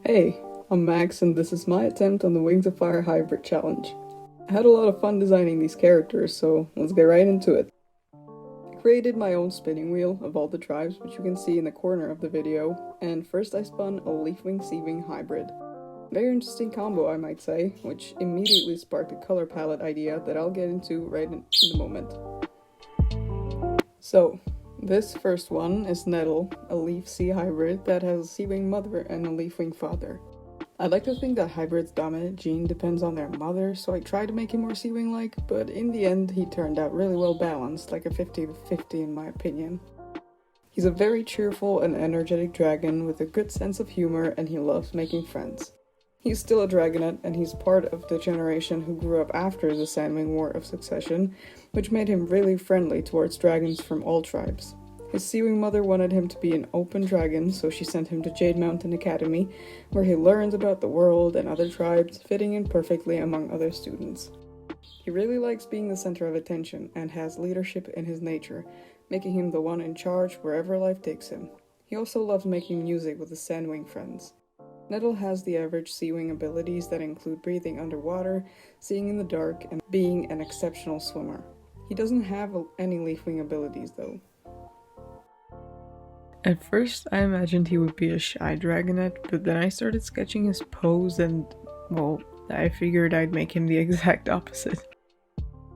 Hey, I'm Max and this is my attempt on the Wings of Fire Hybrid Challenge. I had a lot of fun designing these characters, so let's get right into it. I created my own spinning wheel of all the tribes, which you can see in the corner of the video, and first I spun a Leafwing Seawing hybrid. Very interesting combo, I might say, which immediately sparked a color palette idea that I'll get into right in a moment. So, this first one is Nettle, a Leaf Sea hybrid that has a Seawing mother and a Leafwing father. I'd like to think that hybrid's dominant gene depends on their mother, so I tried to make him more Seawing-like, but in the end he turned out really well balanced, like a 50-50 in my opinion. He's a very cheerful and energetic dragon with a good sense of humor, and he loves making friends. He's still a dragonet, and he's part of the generation who grew up after the Sandwing War of Succession, which made him really friendly towards dragons from all tribes. His Seawing mother wanted him to be an open dragon, so she sent him to Jade Mountain Academy, where he learns about the world and other tribes, fitting in perfectly among other students. He really likes being the center of attention, and has leadership in his nature, making him the one in charge wherever life takes him. He also loves making music with his Sandwing friends. Nettle has the average Seawing abilities that include breathing underwater, seeing in the dark, and being an exceptional swimmer. He doesn't have any Leafwing abilities though. At first, I imagined he would be a shy dragonet, but then I started sketching his pose and, well, I figured I'd make him the exact opposite.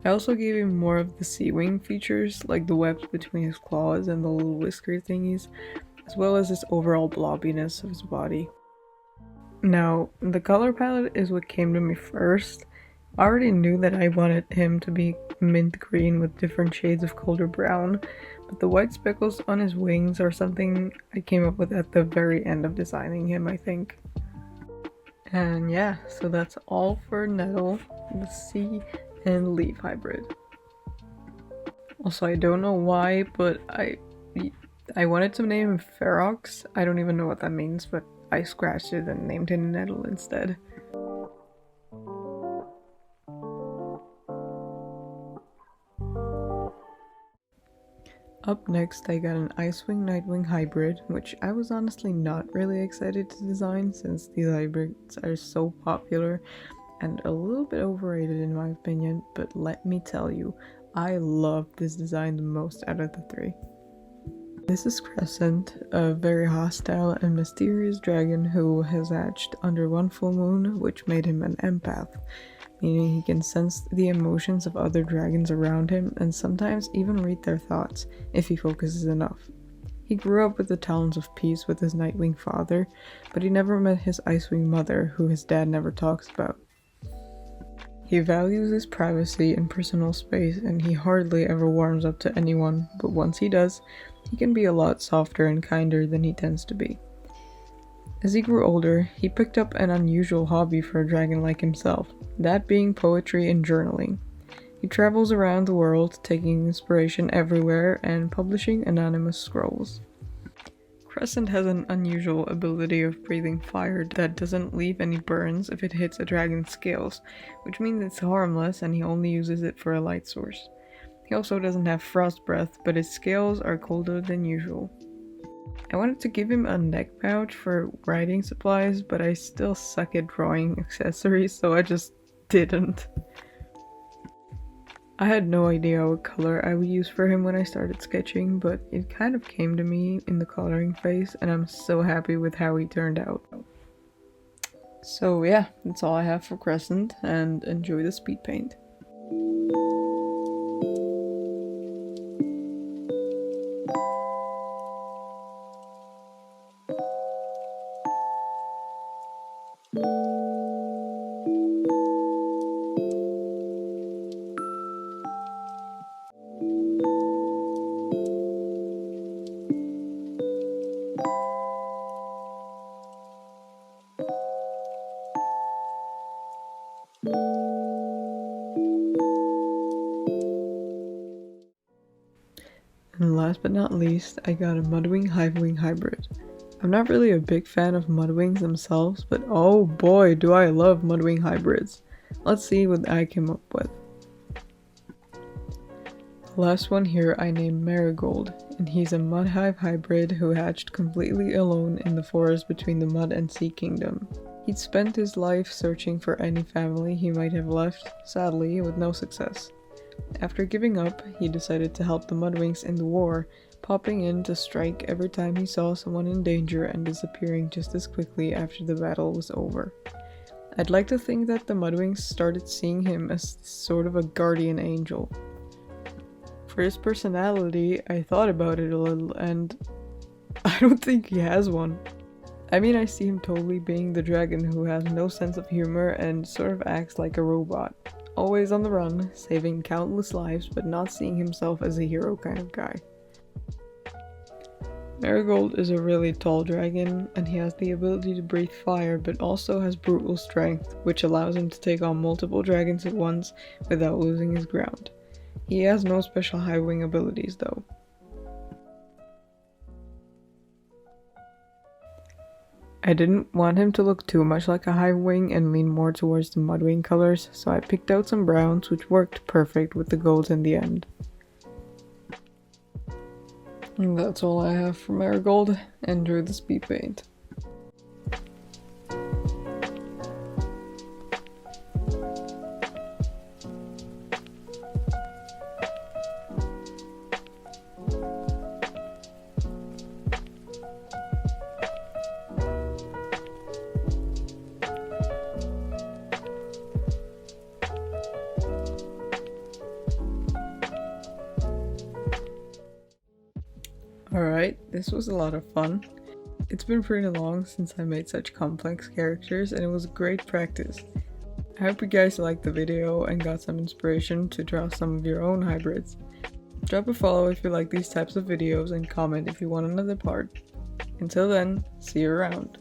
I also gave him more of the Seawing features, like the webs between his claws and the little whisker thingies, as well as his overall blobbiness of his body. Now, the color palette is what came to me first. I already knew that I wanted him to be mint green with different shades of colder brown, but the white speckles on his wings are something I came up with at the very end of designing him, I think. And yeah, so that's all for Nettle, the Sea and Leaf hybrid. Also, I don't know why, but I wanted to name him Ferox. I don't even know what that means, but I scratched it and named him Nettle instead. Up next, I got an Icewing Nightwing hybrid, which I was honestly not really excited to design since these hybrids are so popular and a little bit overrated in my opinion, but let me tell you, I love this design the most out of the three. This is Crescent, a very hostile and mysterious dragon who has hatched under one full moon, which made him an empath, meaning he can sense the emotions of other dragons around him and sometimes even read their thoughts if he focuses enough. He grew up with the talents of peace with his Nightwing father, but he never met his Icewing mother, who his dad never talks about. He values his privacy and personal space, and he hardly ever warms up to anyone, but once he does, he can be a lot softer and kinder than he tends to be. As he grew older, he picked up an unusual hobby for a dragon like himself, that being poetry and journaling. He travels around the world, taking inspiration everywhere and publishing anonymous scrolls. Crescent has an unusual ability of breathing fire that doesn't leave any burns if it hits a dragon's scales, which means it's harmless and he only uses it for a light source. He also doesn't have frost breath, but his scales are colder than usual. I wanted to give him a neck pouch for writing supplies, but I still suck at drawing accessories, so I just didn't. I had no idea what color I would use for him when I started sketching, but it kind of came to me in the coloring phase, and I'm so happy with how he turned out. So yeah, that's all I have for Crescent, and enjoy the speed paint. And last but not least, I got a Mudwing Hivewing hybrid. I'm not really a big fan of Mudwings themselves, but oh boy do I love Mudwing hybrids. Let's see what I came up with. The last one here I named Marigold, and he's a mud-hive hybrid who hatched completely alone in the forest between the Mud and Sea Kingdom. He'd spent his life searching for any family he might have left, sadly with no success. After giving up, he decided to help the Mudwings in the war, popping in to strike every time he saw someone in danger and disappearing just as quickly after the battle was over. I'd like to think that the Mudwings started seeing him as sort of a guardian angel. For his personality, I thought about it a little, and I don't think he has one. I mean, I see him totally being the dragon who has no sense of humor and sort of acts like a robot. Always on the run, saving countless lives but not seeing himself as a hero kind of guy. Marigold is a really tall dragon, and he has the ability to breathe fire but also has brutal strength, which allows him to take on multiple dragons at once without losing his ground. He has no special high wing abilities though. I didn't want him to look too much like a hive wing and lean more towards the Mudwing colors, so I picked out some browns which worked perfect with the golds in the end. And that's all I have for Marigold. Enjoy the speed paint. Alright, this was a lot of fun. It's been pretty long since I made such complex characters, and it was great practice. I hope you guys liked the video and got some inspiration to draw some of your own hybrids. Drop a follow if you like these types of videos and comment if you want another part. Until then, see you around.